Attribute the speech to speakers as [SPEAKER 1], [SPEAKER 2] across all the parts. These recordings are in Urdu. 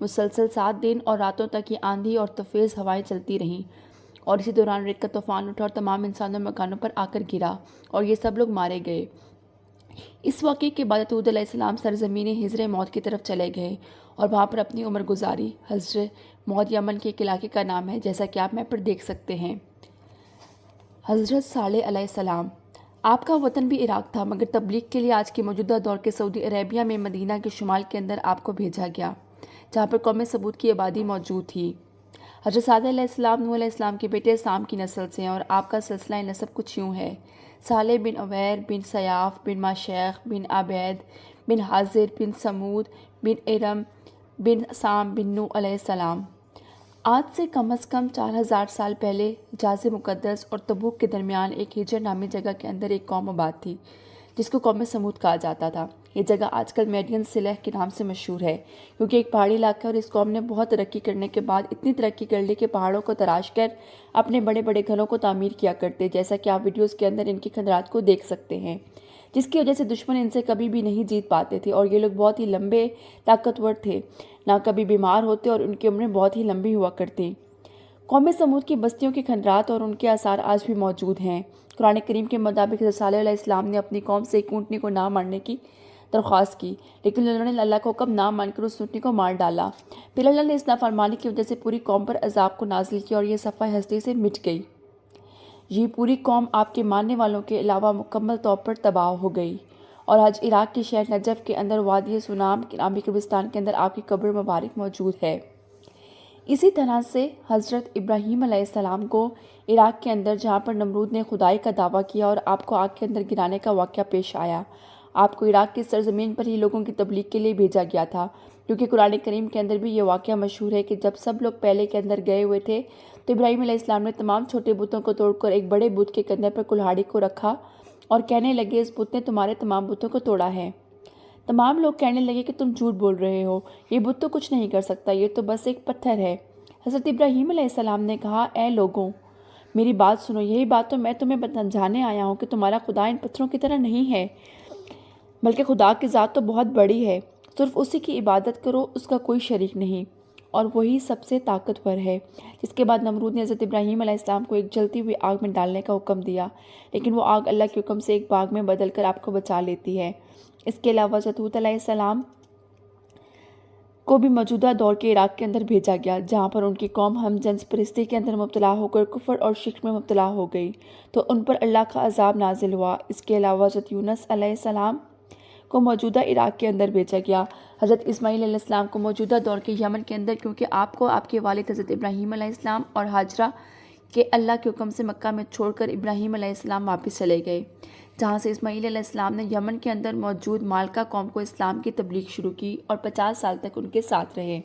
[SPEAKER 1] مسلسل 7 دن اور راتوں تک یہ آندھی اور تیز ہوائیں چلتی رہیں، اور اسی دوران ریت کا طوفان اٹھا اور تمام انسانوں اور مکانوں پر آ کر گرا اور یہ سب لوگ مارے گئے۔ اس واقعے کے بعد ہود علیہ السلام سرزمین ہجر موت کی طرف چلے گئے اور وہاں پر اپنی عمر گزاری۔ ہجر موت یمن کے ایک علاقے کا نام ہے، جیسا کہ آپ میپ پر دیکھ سکتے ہیں۔ حضرت صالح علیہ السلام، آپ کا وطن بھی عراق تھا، مگر تبلیغ کے لیے آج کے موجودہ دور کے سعودی عربیہ میں مدینہ کے شمال کے اندر آپ کو بھیجا گیا، جہاں پر قوم سمود کی آبادی موجود تھی۔ حضرت صالح علیہ السلام نوح علیہ السلام کے بیٹے سام کی نسل سے ہیں، اور آپ کا سلسلہ نسب کچھ یوں ہے: صالح بن عویر بن سیاف بن ماشیخ بن عبید بن حاضر بن سمود بن ارم بن سام بن نوح علیہ السلام۔ آج سے کم از کم 4000 سال پہلے حجاز مقدس اور تبوک کے درمیان ایک ہجر نامی جگہ کے اندر ایک قوم آباد تھی، جس کو قوم سمود کہا جاتا تھا۔ یہ جگہ آج کل میڈین سلح کے نام سے مشہور ہے، کیونکہ ایک پہاڑی علاقہ، اور اس قوم نے بہت ترقی کرنے کے بعد اتنی ترقی کر لی کہ پہاڑوں کو تراش کر اپنے بڑے بڑے گھروں کو تعمیر کیا کرتے، جیسا کہ آپ ویڈیوز کے اندر ان کے کھنڈرات کو دیکھ سکتے ہیں، جس کی وجہ سے دشمن ان سے کبھی بھی نہیں جیت پاتے تھے۔ اور یہ لوگ بہت ہی لمبے طاقتور تھے، نہ کبھی بیمار ہوتے، اور ان کی عمریں بہت ہی لمبی ہوا کرتی۔ قوم سمود کی بستیوں کے کھنڈرات اور ان کے آثار آج بھی موجود ہیں۔ قرآن کریم کے مطابق حضرت صالح علیہ السلام نے اپنی قوم سے ایک اونٹنی کو نہ مارنے کی درخواست کی، لیکن انہوں نے اللہ کا حکم نہ مان کر اس اونٹنی کو مار ڈالا۔ پھر اللہ نے اس نافرمانی کی وجہ سے پوری قوم پر عذاب کو نازل کیا، اور یہ صفحہ ہستی سے مٹ گئی۔ یہ پوری قوم آپ کے ماننے والوں کے علاوہ مکمل طور پر تباہ ہو گئی، اور آج عراق کے شہر نجف کے اندر وادی سنام نامی قبرستان کے اندر آپ کی قبر مبارک موجود ہے۔ اسی طرح سے حضرت ابراہیم علیہ السلام کو عراق کے اندر، جہاں پر نمرود نے خدائی کا دعویٰ کیا اور آپ کو آگ کے اندر گرانے کا واقعہ پیش آیا، آپ کو عراق کی سرزمین پر ہی لوگوں کی تبلیغ کے لیے بھیجا گیا تھا، کیونکہ قرآن کریم کے اندر بھی یہ واقعہ مشہور ہے کہ جب سب لوگ پہلے کے اندر گئے ہوئے تھے تو ابراہیم علیہ السلام نے تمام چھوٹے بتوں کو توڑ کر ایک بڑے بت کے کندھے پر کلہاڑی کو رکھا اور کہنے لگے، اس بت نے تمہارے تمام بتوں کو توڑا ہے۔ تمام لوگ کہنے لگے کہ تم جھوٹ بول رہے ہو، یہ بت تو کچھ نہیں کر سکتا، یہ تو بس ایک پتھر ہے۔ حضرت ابراہیم علیہ السلام نے کہا، اے لوگوں، میری بات سنو، یہی بات تو میں تمہیں سمجھانے آیا ہوں کہ تمہارا خدا ان پتھروں کی طرح نہیں ہے، بلکہ خدا کی ذات تو بہت بڑی ہے، صرف اسی کی عبادت کرو، اس کا کوئی شریک نہیں، اور وہی سب سے طاقتور ہے۔ اس کے بعد نمرود نے حضرت ابراہیم علیہ السلام کو ایک جلتی ہوئی آگ میں ڈالنے کا حکم دیا، لیکن وہ آگ اللہ کے حکم سے ایک باغ میں بدل کر آپ کو بچا لیتی ہے۔ اس کے علاوہ حضرت ہود علیہ السلام کو بھی موجودہ دور کے عراق کے اندر بھیجا گیا، جہاں پر ان کی قوم ہم جنس پرستی کے اندر مبتلا ہو کر کفر اور شرک میں مبتلا ہو گئی، تو ان پر اللہ کا عذاب نازل ہوا۔ اس کے علاوہ حضرت یونس علیہ السلام کو موجودہ عراق کے اندر بھیجا گیا، حضرت اسماعیل علیہ السلام کو موجودہ دور کے یمن کے اندر، کیونکہ آپ کو آپ کے والد حضرت ابراہیم علیہ السلام اور ہاجرہ کے اللہ کے حکم سے مکہ میں چھوڑ کر ابراہیم علیہ السلام واپس چلے گئے، جہاں سے اسماعیل علیہ السلام نے یمن کے اندر موجود مالکہ قوم کو اسلام کی تبلیغ شروع کی اور 50 سال تک ان کے ساتھ رہے۔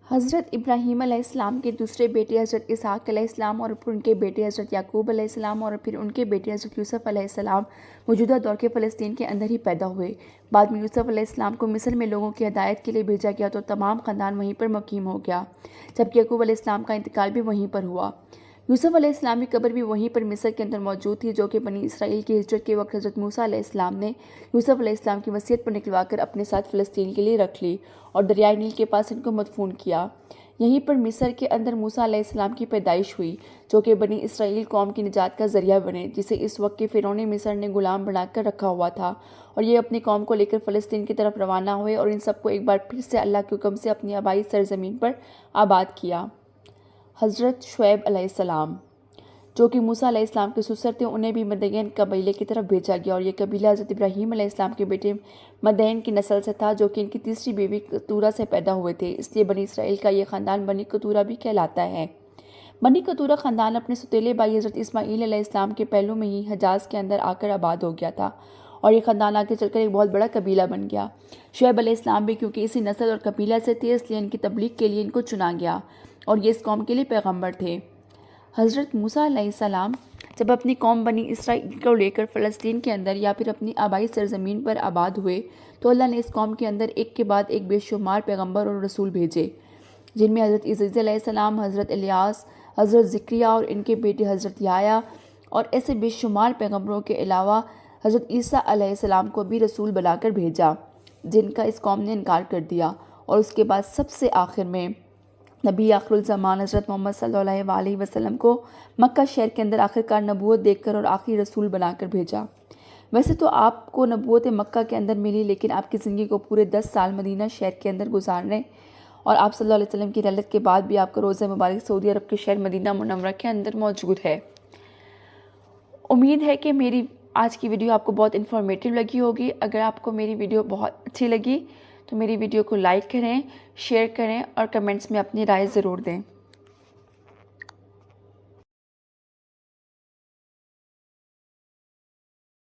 [SPEAKER 1] حضرت ابراہیم علیہ السلام کے دوسرے بیٹے حضرت اسحاق علیہ السلام اور پھر ان کے بیٹے حضرت یعقوب علیہ السلام اور پھر ان کے بیٹے حضرت یوسف علیہ السلام موجودہ دور کے فلسطین کے اندر ہی پیدا ہوئے۔ بعد میں یوسف علیہ السلام کو مصر میں لوگوں کی ہدایت کے لیے بھیجا گیا تو تمام خاندان وہیں پر مقیم ہو گیا، جبکہ یعقوب علیہ السلام کا انتقال بھی وہیں پر ہوا۔ یوسف علیہ السلام کی قبر بھی وہیں پر مصر کے اندر موجود تھی، جو کہ بنی اسرائیل کی ہجرت کے وقت حضرت موسیٰ علیہ السلام نے یوسف علیہ السلام کی وصیت پر نکلوا کر اپنے ساتھ فلسطین کے لیے رکھ لی اور دریائے نیل کے پاس ان کو مدفون کیا۔ یہیں پر مصر کے اندر موسیٰ علیہ السلام کی پیدائش ہوئی، جو کہ بنی اسرائیل قوم کی نجات کا ذریعہ بنے، جسے اس وقت کے فرعون مصر نے غلام بنا کر رکھا ہوا تھا، اور یہ اپنی قوم کو لے کر فلسطین کی طرف روانہ ہوئے اور ان سب کو ایک بار پھر سے اللہ کے حکم سے اپنی آبائی سرزمین پر آباد کیا۔ حضرت شعیب علیہ السلام، جو کہ موسیٰ علیہ السلام کے سسر تھے، انہیں بھی مدین قبیلے کی طرف بھیجا گیا، اور یہ قبیلہ حضرت ابراہیم علیہ السلام کے بیٹے مدین کی نسل سے تھا، جو کہ ان کی تیسری بیوی کتورہ سے پیدا ہوئے تھے، اس لیے بنی اسرائیل کا یہ خاندان بنی کتورہ بھی کہلاتا ہے۔ بنی کتورہ خاندان اپنے ستیلے بھائی حضرت اسماعیل علیہ السلام کے پہلو میں ہی حجاز کے اندر آ کر آباد ہو گیا تھا، اور یہ خاندان آگے چل کر ایک بہت بڑا قبیلہ بن گیا۔ شعیب علیہ السلام بھی کیونکہ اسی نسل اور قبیلہ سے تھے، اس لیے ان کی تبلیغ کے لیے ان کو چنا گیا، اور یہ اس قوم کے لیے پیغمبر تھے۔ حضرت موسیٰ علیہ السلام جب اپنی قوم بنی اسرائیل کو لے کر فلسطین کے اندر یا پھر اپنی آبائی سرزمین پر آباد ہوئے تو اللہ نے اس قوم کے اندر ایک کے بعد ایک بے شمار پیغمبر اور رسول بھیجے، جن میں حضرت عزیز علیہ السلام، حضرت الیاس، حضرت زکریا اور ان کے بیٹے حضرت یحییٰ، اور ایسے بے شمار پیغمبروں کے علاوہ حضرت عیسیٰ علیہ السلام کو بھی رسول بنا کر بھیجا، جن کا اس قوم نے انکار کر دیا، اور اس کے بعد سب سے آخر میں نبی آخر الزمان حضرت محمد صلی اللہ علیہ وسلم کو مکہ شہر کے اندر آخر کار نبوت دے کر اور آخری رسول بنا کر بھیجا۔ ویسے تو آپ کو نبوت مکہ کے اندر ملی، لیکن آپ کی زندگی کو پورے 10 سال مدینہ شہر کے اندر گزارنے اور آپ صلی اللہ علیہ وسلم کی رحلت کے بعد بھی آپ کا روضہ مبارک سعودی عرب کے شہر مدینہ منورہ کے اندر موجود ہے۔ امید ہے کہ میری آج کی ویڈیو آپ کو بہت انفارمیٹیو لگی ہوگی۔ اگر آپ کو میری ویڈیو بہت اچھی لگی تو میری ویڈیو کو لائک کریں، شیئر کریں اور کمنٹس میں اپنی رائے ضرور دیں۔